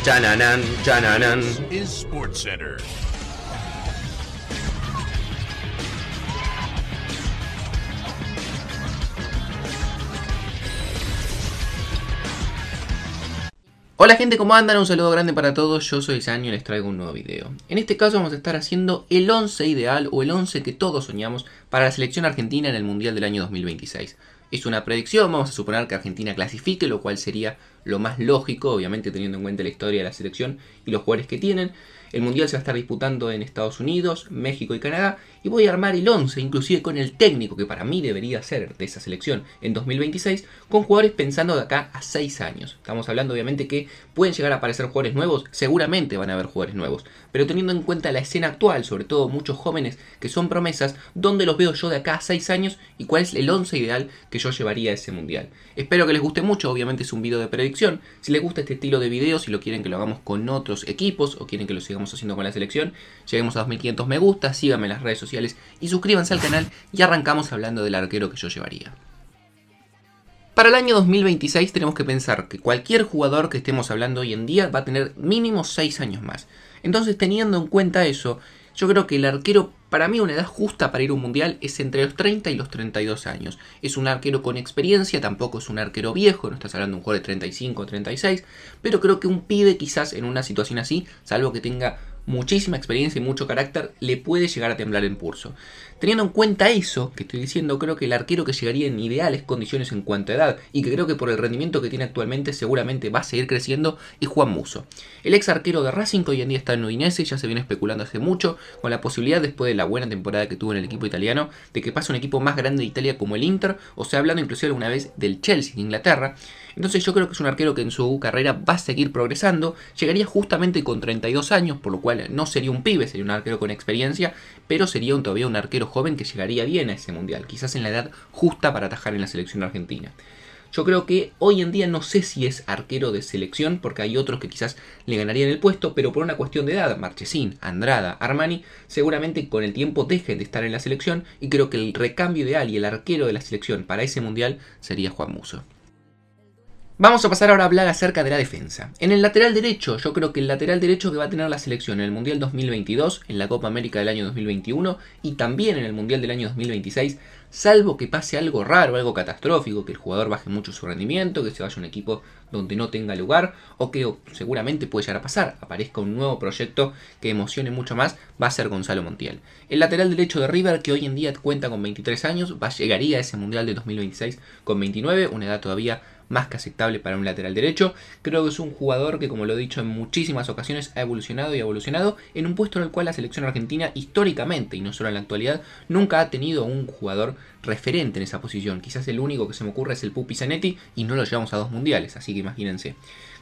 Chananan, chananan. Is SportsCenter. Hola gente, ¿cómo andan? Un saludo grande para todos, yo soy Sanio y les traigo un nuevo video. En este caso vamos a estar haciendo el 11 ideal o el 11 que todos soñamos para la selección argentina en el Mundial del año 2026. Es una predicción, vamos a suponer que Argentina clasifique, lo cual sería lo más lógico, obviamente teniendo en cuenta la historia de la selección y los jugadores que tienen. El Mundial se va a estar disputando en Estados Unidos, México y Canadá, y voy a armar el 11, inclusive con el técnico que para mí debería ser de esa selección en 2026, con jugadores pensando de acá a 6 años. Estamos hablando obviamente que pueden llegar a aparecer jugadores nuevos, seguramente van a haber jugadores nuevos, pero teniendo en cuenta la escena actual, sobre todo muchos jóvenes que son promesas, ¿dónde los veo yo de acá a 6 años y cuál es el 11 ideal que yo llevaría a ese Mundial? Espero que les guste mucho, obviamente es un video de predicción. Si les gusta este estilo de video, si lo quieren que lo hagamos con otros equipos o quieren que lo sigamos haciendo con la selección, lleguemos a 2500 me gusta, síganme en las redes sociales y suscríbanse al canal y arrancamos hablando del arquero que yo llevaría. Para el año 2026 tenemos que pensar que cualquier jugador que estemos hablando hoy en día va a tener mínimo 6 años más. Entonces, teniendo en cuenta eso, yo creo que el arquero, para mí una edad justa para ir a un mundial es entre los 30 y los 32 años. Es un arquero con experiencia, tampoco es un arquero viejo, no estás hablando de un jugador de 35 o 36, pero creo que un pibe quizás en una situación así, salvo que tenga muchísima experiencia y mucho carácter, le puede llegar a temblar el pulso. Teniendo en cuenta eso que estoy diciendo, creo que el arquero que llegaría en ideales condiciones en cuanto a edad y que creo que por el rendimiento que tiene actualmente seguramente va a seguir creciendo es Juan Musso. El ex arquero de Racing que hoy en día está en Udinese, ya se viene especulando hace mucho con la posibilidad después de la buena temporada que tuvo en el equipo italiano de que pase un equipo más grande de Italia como el Inter, o sea, hablando inclusive alguna vez del Chelsea de Inglaterra. Entonces yo creo que es un arquero que en su carrera va a seguir progresando, llegaría justamente con 32 años, por lo cual no sería un pibe, sería un arquero con experiencia, pero sería todavía un arquero joven que llegaría bien a ese mundial, quizás en la edad justa para atajar en la selección argentina. Yo creo que hoy en día no sé si es arquero de selección, porque hay otros que quizás le ganarían el puesto, pero por una cuestión de edad, Marchesín, Andrada, Armani, seguramente con el tiempo dejen de estar en la selección, y creo que el recambio ideal y el arquero de la selección para ese mundial sería Juan Musso. Vamos a pasar ahora a hablar acerca de la defensa. En el lateral derecho, yo creo que el lateral derecho que va a tener la selección en el Mundial 2022, en la Copa América del año 2021 y también en el Mundial del año 2026, salvo que pase algo raro, algo catastrófico, que el jugador baje mucho su rendimiento, que se vaya a un equipo donde no tenga lugar, o que seguramente puede llegar a pasar, aparezca un nuevo proyecto que emocione mucho más, va a ser Gonzalo Montiel. El lateral derecho de River, que hoy en día cuenta con 23 años, llegaría a ese Mundial de 2026 con 29, una edad todavía más que aceptable para un lateral derecho. Creo que es un jugador que, como lo he dicho en muchísimas ocasiones, ha evolucionado y evolucionado en un puesto en el cual la selección argentina históricamente, y no solo en la actualidad, nunca ha tenido un jugador referente en esa posición. Quizás el único que se me ocurre es el Pupi Zanetti y no lo llevamos a 2 mundiales, así que imagínense.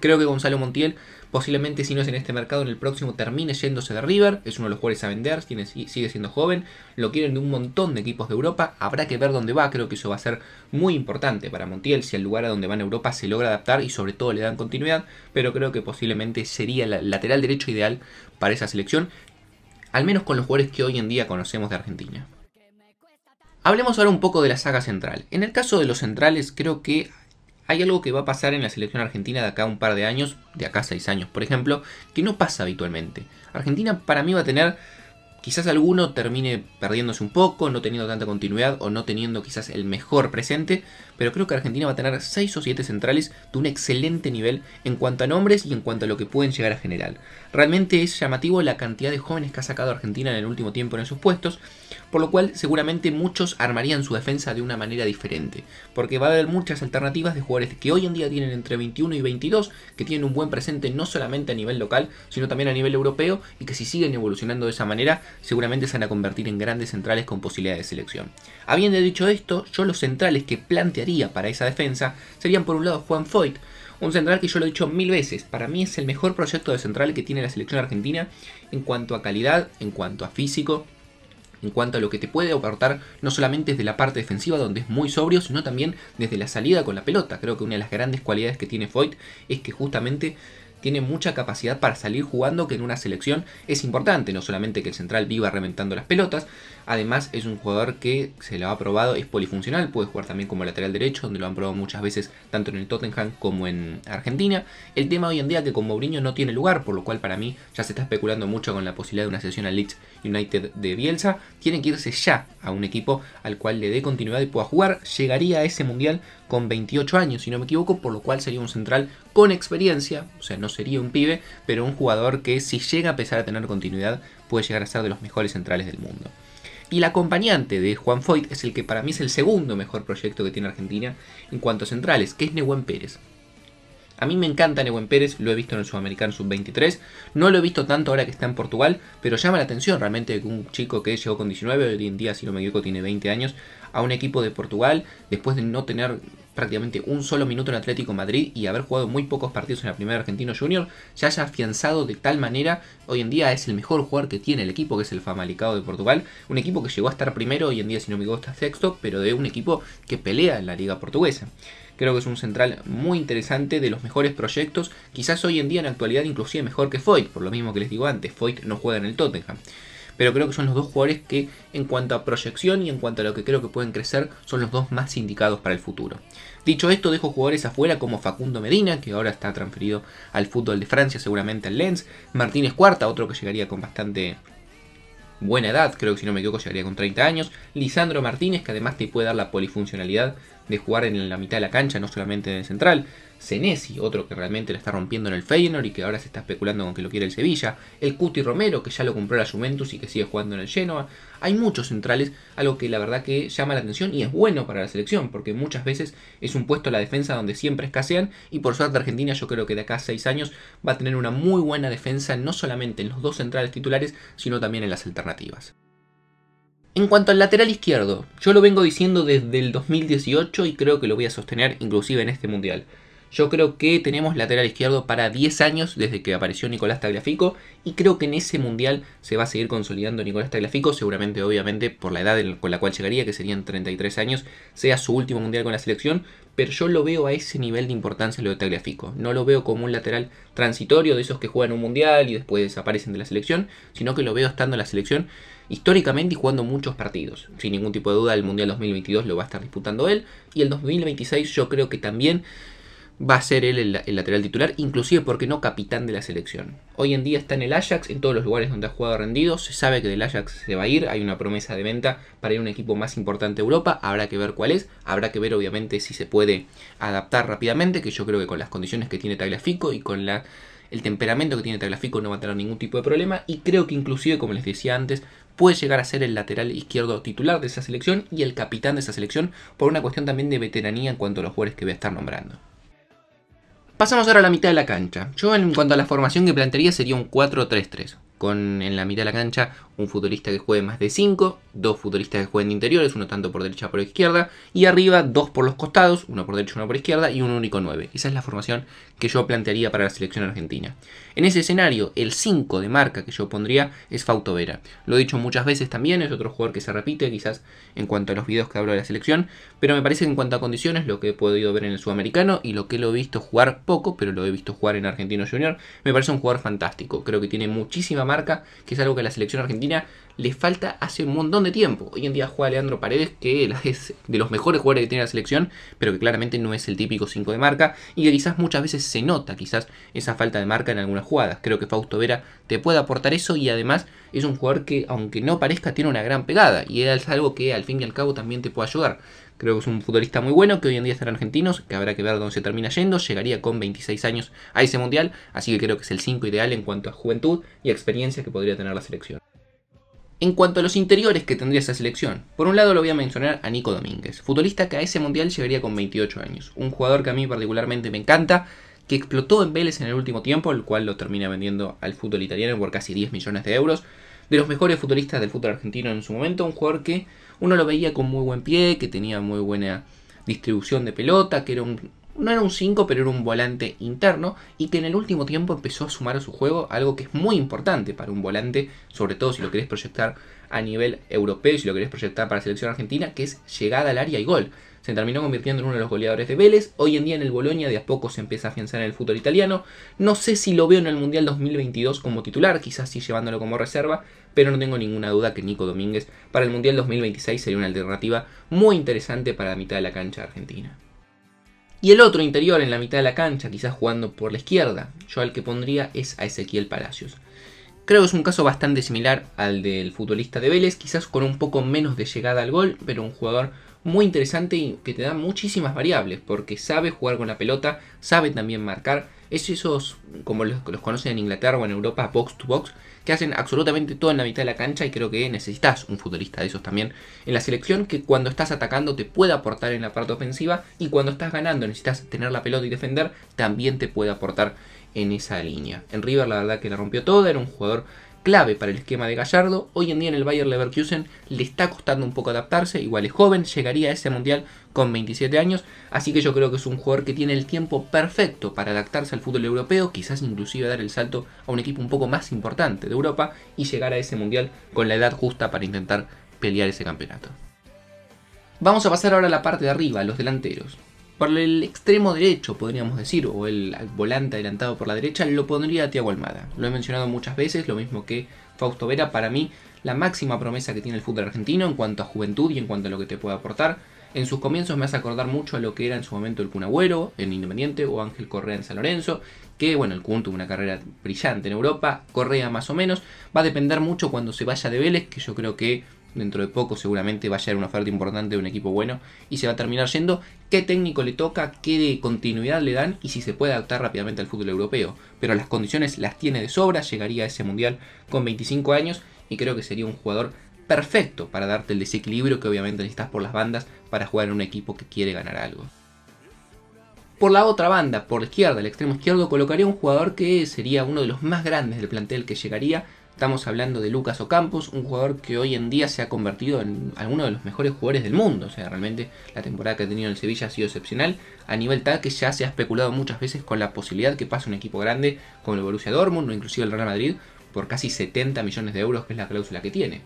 Creo que Gonzalo Montiel, posiblemente si no es en este mercado, en el próximo termine yéndose de River. Es uno de los jugadores a vender, sigue siendo joven, lo quieren de un montón de equipos de Europa. Habrá que ver dónde va, creo que eso va a ser muy importante para Montiel, si el lugar a donde va en Europa se logra adaptar y sobre todo le dan continuidad. Pero creo que posiblemente sería el lateral derecho ideal para esa selección, al menos con los jugadores que hoy en día conocemos de Argentina. Hablemos ahora un poco de la saga central. En el caso de los centrales, creo que hay algo que va a pasar en la selección argentina de acá a un par de años, de acá a 6 años por ejemplo, que no pasa habitualmente. Argentina para mí va a tener, quizás alguno termine perdiéndose un poco, no teniendo tanta continuidad o no teniendo quizás el mejor presente, pero creo que Argentina va a tener 6 o 7 centrales de un excelente nivel en cuanto a nombres y en cuanto a lo que pueden llegar a generar. Realmente es llamativo la cantidad de jóvenes que ha sacado Argentina en el último tiempo en esos puestos, por lo cual seguramente muchos armarían su defensa de una manera diferente, porque va a haber muchas alternativas de jugadores que hoy en día tienen entre 21 y 22, que tienen un buen presente no solamente a nivel local, sino también a nivel europeo, y que si siguen evolucionando de esa manera, seguramente se van a convertir en grandes centrales con posibilidades de selección. Habiendo dicho esto, yo los centrales que plantearía para esa defensa serían por un lado Juan Foyth, un central que yo lo he dicho 1000 veces, para mí es el mejor proyecto de central que tiene la selección argentina en cuanto a calidad, en cuanto a físico, en cuanto a lo que te puede aportar no solamente desde la parte defensiva donde es muy sobrio, sino también desde la salida con la pelota. Creo que una de las grandes cualidades que tiene Foyth es que justamente tiene mucha capacidad para salir jugando, que en una selección es importante, no solamente que el central viva reventando las pelotas. Además es un jugador que se lo ha probado, es polifuncional, puede jugar también como lateral derecho, donde lo han probado muchas veces tanto en el Tottenham como en Argentina. El tema hoy en día es que con Mourinho no tiene lugar, por lo cual para mí ya se está especulando mucho con la posibilidad de una cesión al Leeds United de Bielsa. Tiene que irse ya a un equipo al cual le dé continuidad y pueda jugar. Llegaría a ese mundial con 28 años, si no me equivoco, por lo cual sería un central con experiencia, o sea, no sería un pibe, pero un jugador que si llega a empezar a tener continuidad puede llegar a ser de los mejores centrales del mundo. Y el acompañante de Juan Foyth es el que para mí es el segundo mejor proyecto que tiene Argentina en cuanto a centrales, que es Nehuen Pérez. A mí me encanta Nehuen Pérez, lo he visto en el Sudamericano Sub-23, no lo he visto tanto ahora que está en Portugal, pero llama la atención realmente que un chico que llegó con 19, hoy en día si no me equivoco tiene 20 años, a un equipo de Portugal, después de no tener prácticamente un solo minuto en Atlético Madrid y haber jugado muy pocos partidos en la primera Argentino Junior, se haya afianzado de tal manera, hoy en día es el mejor jugador que tiene el equipo, que es el Famalicão de Portugal, un equipo que llegó a estar primero, hoy en día si no me equivoco está sexto, pero de un equipo que pelea en la liga portuguesa. Creo que es un central muy interesante, de los mejores proyectos, quizás hoy en día en la actualidad inclusive mejor que Foyth, por lo mismo que les digo antes, Foyth no juega en el Tottenham. Pero creo que son los dos jugadores que en cuanto a proyección y en cuanto a lo que creo que pueden crecer, son los dos más indicados para el futuro. Dicho esto, dejo jugadores afuera como Facundo Medina, que ahora está transferido al fútbol de Francia, seguramente al Lens. Martínez Cuarta, otro que llegaría con bastante buena edad, creo que si no me equivoco llegaría con 30 años. Lisandro Martínez, que además te puede dar la polifuncionalidad de jugar en la mitad de la cancha, no solamente en el central. Senesi, otro que realmente la está rompiendo en el Feyenoord y que ahora se está especulando con que lo quiere el Sevilla. El Cuti Romero, que ya lo compró la Juventus y que sigue jugando en el Genoa. Hay muchos centrales, algo que la verdad que llama la atención y es bueno para la selección, porque muchas veces es un puesto a la defensa donde siempre escasean, y por suerte Argentina yo creo que de acá a 6 años va a tener una muy buena defensa, no solamente en los dos centrales titulares, sino también en las alternativas. En cuanto al lateral izquierdo, yo lo vengo diciendo desde el 2018 y creo que lo voy a sostener inclusive en este mundial. Yo creo que tenemos lateral izquierdo para 10 años desde que apareció Nicolás Tagliafico y creo que en ese mundial se va a seguir consolidando Nicolás Tagliafico, seguramente obviamente por la edad con la cual llegaría, que serían 33 años, sea su último mundial con la selección, pero yo lo veo a ese nivel de importancia lo de Tagliafico. No lo veo como un lateral transitorio de esos que juegan un mundial y después desaparecen de la selección, sino que lo veo estando en la selección históricamente y jugando muchos partidos. Sin ningún tipo de duda el Mundial 2022 lo va a estar disputando él y el 2026 yo creo que también va a ser él el lateral titular, inclusive porque no capitán de la selección. Hoy en día está en el Ajax, en todos los lugares donde ha jugado rendido, se sabe que del Ajax se va a ir, hay una promesa de venta para ir a un equipo más importante de Europa, habrá que ver cuál es, habrá que ver obviamente si se puede adaptar rápidamente, que yo creo que con las condiciones que tiene Tagliafico y con el temperamento que tiene Tagliafico no va a tener ningún tipo de problema, y creo que inclusive, como les decía antes, puede llegar a ser el lateral izquierdo titular de esa selección y el capitán de esa selección por una cuestión también de veteranía en cuanto a los jugadores que voy a estar nombrando. Pasamos ahora a la mitad de la cancha. Yo en cuanto a la formación que plantearía sería un 4-3-3. Con en la mitad de la cancha un futbolista que juegue más de 5, dos futbolistas que jueguen de interiores, uno tanto por derecha como por izquierda, y arriba dos por los costados, uno por derecha y uno por izquierda, y un único 9. Esa es la formación que yo plantearía para la selección argentina. En ese escenario, el 5 de marca que yo pondría es Fausto Vera. Lo he dicho muchas veces también, es otro jugador que se repite quizás en cuanto a los videos que hablo de la selección, pero me parece que en cuanto a condiciones, lo que he podido ver en el Sudamericano y lo que lo he visto jugar poco, pero lo he visto jugar en Argentino Junior, me parece un jugador fantástico. Creo que tiene muchísima marca, que es algo que a la selección argentina le falta hace un montón de tiempo. Hoy en día juega Leandro Paredes, que es de los mejores jugadores que tiene la selección, pero que claramente no es el típico 5 de marca, y que quizás muchas veces se nota quizás esa falta de marca en algunas jugadas. Creo que Fausto Vera te puede aportar eso, y además es un jugador que, aunque no parezca, tiene una gran pegada, y es algo que al fin y al cabo también te puede ayudar. Creo que es un futbolista muy bueno, que hoy en día estará en Argentinos, que habrá que ver dónde se termina yendo. Llegaría con 26 años a ese mundial, así que creo que es el 5 ideal en cuanto a juventud y experiencia que podría tener la selección. En cuanto a los interiores que tendría esa selección, por un lado lo voy a mencionar a Nico Domínguez, futbolista que a ese mundial llegaría con 28 años. Un jugador que a mí particularmente me encanta, que explotó en Vélez en el último tiempo, el cual lo termina vendiendo al fútbol italiano por casi 10 millones de euros. De los mejores futbolistas del fútbol argentino en su momento, un jugador que uno lo veía con muy buen pie, que tenía muy buena distribución de pelota, que no era un 5, pero era un volante interno, y que en el último tiempo empezó a sumar a su juego algo que es muy importante para un volante, sobre todo si lo querés proyectar a nivel europeo y si lo querés proyectar para la selección argentina, que es llegada al área y gol. se terminó convirtiendo en uno de los goleadores de Vélez. Hoy en día en el Bologna de a poco se empieza a afianzar en el fútbol italiano. No sé si lo veo en el Mundial 2022 como titular, quizás sí llevándolo como reserva, pero no tengo ninguna duda que Nico Domínguez para el Mundial 2026 sería una alternativa muy interesante para la mitad de la cancha argentina. Y el otro interior en la mitad de la cancha, quizás jugando por la izquierda, yo al que pondría es a Ezequiel Palacios. Creo que es un caso bastante similar al del futbolista de Vélez, quizás con un poco menos de llegada al gol, pero un jugador muy interesante y que te da muchísimas variables, porque sabe jugar con la pelota, sabe también marcar. Es esos, como los conocen en Inglaterra o en Europa, box to box, que hacen absolutamente todo en la mitad de la cancha, y creo que necesitas un futbolista de esos también en la selección, que cuando estás atacando te pueda aportar en la parte ofensiva, y cuando estás ganando necesitas tener la pelota y defender, también te puede aportar en esa línea. En River la verdad que la rompió toda, era un jugador clave para el esquema de Gallardo. Hoy en día en el Bayer Leverkusen le está costando un poco adaptarse, igual es joven, llegaría a ese mundial con 27 años, así que yo creo que es un jugador que tiene el tiempo perfecto para adaptarse al fútbol europeo, quizás inclusive dar el salto a un equipo un poco más importante de Europa y llegar a ese mundial con la edad justa para intentar pelear ese campeonato. Vamos a pasar ahora a la parte de arriba, los delanteros. Por el extremo derecho, podríamos decir, o el volante adelantado por la derecha, lo pondría a Thiago Almada. Lo he mencionado muchas veces, lo mismo que Fausto Vera. Para mí, la máxima promesa que tiene el fútbol argentino en cuanto a juventud y en cuanto a lo que te puede aportar. En sus comienzos me hace acordar mucho a lo que era en su momento el Kun Agüero en Independiente o Ángel Correa en San Lorenzo, que bueno, el Kun tuvo una carrera brillante en Europa, Correa más o menos. Va a depender mucho cuando se vaya de Vélez, que yo creo que dentro de poco seguramente va a llegar una oferta importante de un equipo bueno y se va a terminar yendo, qué técnico le toca, qué continuidad le dan y si se puede adaptar rápidamente al fútbol europeo. Pero las condiciones las tiene de sobra, llegaría a ese mundial con 25 años y creo que sería un jugador perfecto para darte el desequilibrio que obviamente necesitas por las bandas para jugar en un equipo que quiere ganar algo. Por la otra banda, por la izquierda, el extremo izquierdo, colocaría un jugador que sería uno de los más grandes del plantel que llegaría. Estamos hablando de Lucas Ocampos, un jugador que hoy en día se ha convertido en uno de los mejores jugadores del mundo. O sea, realmente la temporada que ha tenido en el Sevilla ha sido excepcional, a nivel tal que ya se ha especulado muchas veces con la posibilidad que pase un equipo grande como el Borussia Dortmund o inclusive el Real Madrid por casi 70 millones de euros, que es la cláusula que tiene.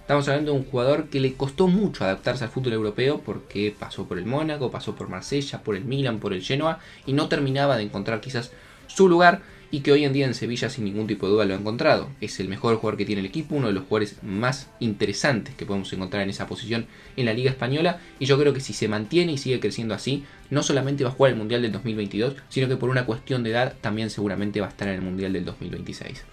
Estamos hablando de un jugador que le costó mucho adaptarse al fútbol europeo porque pasó por el Mónaco, pasó por Marsella, por el Milan, por el Genoa y no terminaba de encontrar quizás su lugar, y que hoy en día en Sevilla sin ningún tipo de duda lo ha encontrado. Es el mejor jugador que tiene el equipo, uno de los jugadores más interesantes que podemos encontrar en esa posición en la Liga Española, y yo creo que si se mantiene y sigue creciendo así, no solamente va a jugar el Mundial del 2022, sino que por una cuestión de edad también seguramente va a estar en el Mundial del 2026.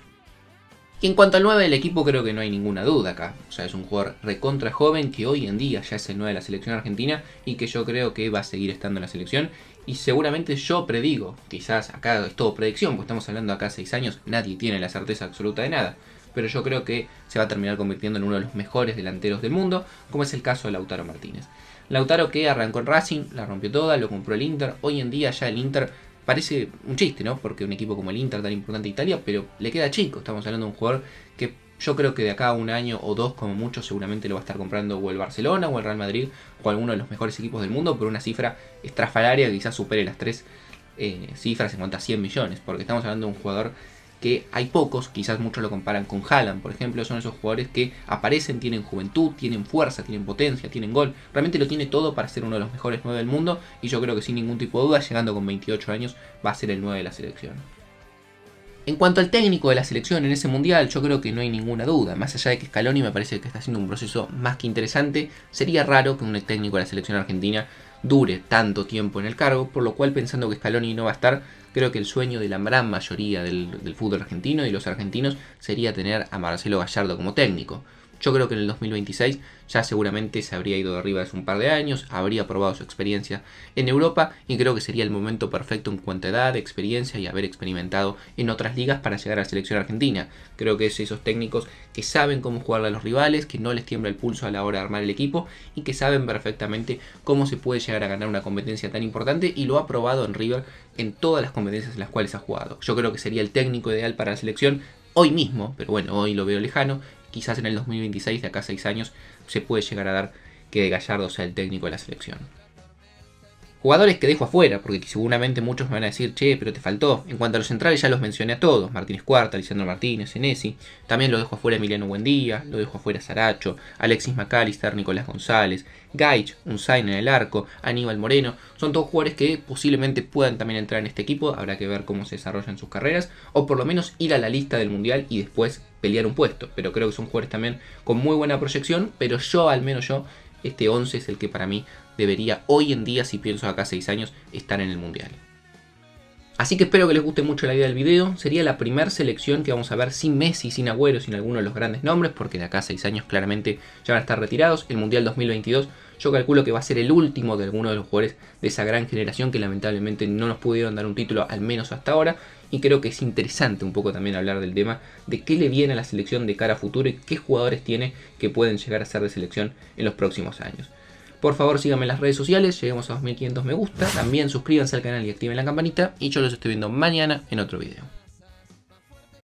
Y en cuanto al 9 del equipo, creo que no hay ninguna duda acá. O sea, es un jugador recontra joven que hoy en día ya es el 9 de la selección argentina y que yo creo que va a seguir estando en la selección. Y seguramente yo predigo, quizás acá es todo predicción, porque estamos hablando acá 6 años, nadie tiene la certeza absoluta de nada. Pero yo creo que se va a terminar convirtiendo en uno de los mejores delanteros del mundo, como es el caso de Lautaro Martínez. Lautaro, que arrancó en Racing, la rompió toda, lo compró el Inter. Hoy en día ya el Inter parece un chiste, ¿no? Porque un equipo como el Inter, tan importante de Italia, pero le queda chico. Estamos hablando de un jugador que yo creo que de acá a un año o dos como mucho seguramente lo va a estar comprando o el Barcelona o el Real Madrid o alguno de los mejores equipos del mundo por una cifra estrafalaria que quizás supere las 3 cifras en cuanto a 100 millones. Porque estamos hablando de un jugador que hay pocos, quizás muchos lo comparan con Haaland, por ejemplo. Son esos jugadores que aparecen, tienen juventud, tienen fuerza, tienen potencia, tienen gol. Realmente lo tiene todo para ser uno de los mejores 9 del mundo, y yo creo que sin ningún tipo de duda, llegando con 28 años, va a ser el 9 de la selección. En cuanto al técnico de la selección en ese mundial, yo creo que no hay ninguna duda. Más allá de que Scaloni me parece que está haciendo un proceso más que interesante, sería raro que un técnico de la selección argentina dure tanto tiempo en el cargo, por lo cual, pensando que Scaloni no va a estar, creo que el sueño de la gran mayoría del fútbol argentino y los argentinos sería tener a Marcelo Gallardo como técnico. Yo creo que en el 2026 ya seguramente se habría ido de arriba hace un par de años, habría probado su experiencia en Europa, y creo que sería el momento perfecto en cuanto a edad, experiencia y haber experimentado en otras ligas para llegar a la selección argentina. Creo que es esos técnicos que saben cómo jugarle a los rivales, que no les tiembla el pulso a la hora de armar el equipo y que saben perfectamente cómo se puede llegar a ganar una competencia tan importante, y lo ha probado en River en todas las competencias en las cuales ha jugado. Yo creo que sería el técnico ideal para la selección hoy mismo, pero bueno, hoy lo veo lejano. Quizás en el 2026, de acá a 6 años, se puede llegar a dar que Gallardo sea el técnico de la selección. Jugadores que dejo afuera, porque seguramente muchos me van a decir, che, pero te faltó. En cuanto a los centrales ya los mencioné a todos. Martínez Cuarta, Lisandro Martínez, Senesi. También lo dejo afuera Emiliano Buendía, lo dejo afuera Saracho, Alexis McAllister, Nicolás González, Gaich, Unzain en el arco, Aníbal Moreno. Son todos jugadores que posiblemente puedan también entrar en este equipo. Habrá que ver cómo se desarrollan sus carreras. O por lo menos ir a la lista del Mundial y después pelear un puesto. Pero creo que son jugadores también con muy buena proyección. Pero yo, al menos yo, este 11 es el que para mí debería hoy en día, si pienso acá 6 años, estar en el Mundial. Así que espero que les guste mucho la idea del video. Sería la primera selección que vamos a ver sin Messi, sin Agüero, sin alguno de los grandes nombres, porque de acá a 6 años claramente ya van a estar retirados. El Mundial 2022 yo calculo que va a ser el último de algunos de los jugadores de esa gran generación que lamentablemente no nos pudieron dar un título, al menos hasta ahora. Y creo que es interesante un poco también hablar del tema de qué le viene a la selección de cara a futuro y qué jugadores tiene que pueden llegar a ser de selección en los próximos años. Por favor síganme en las redes sociales, lleguemos a 2500 me gusta, también suscríbanse al canal y activen la campanita y yo los estoy viendo mañana en otro video.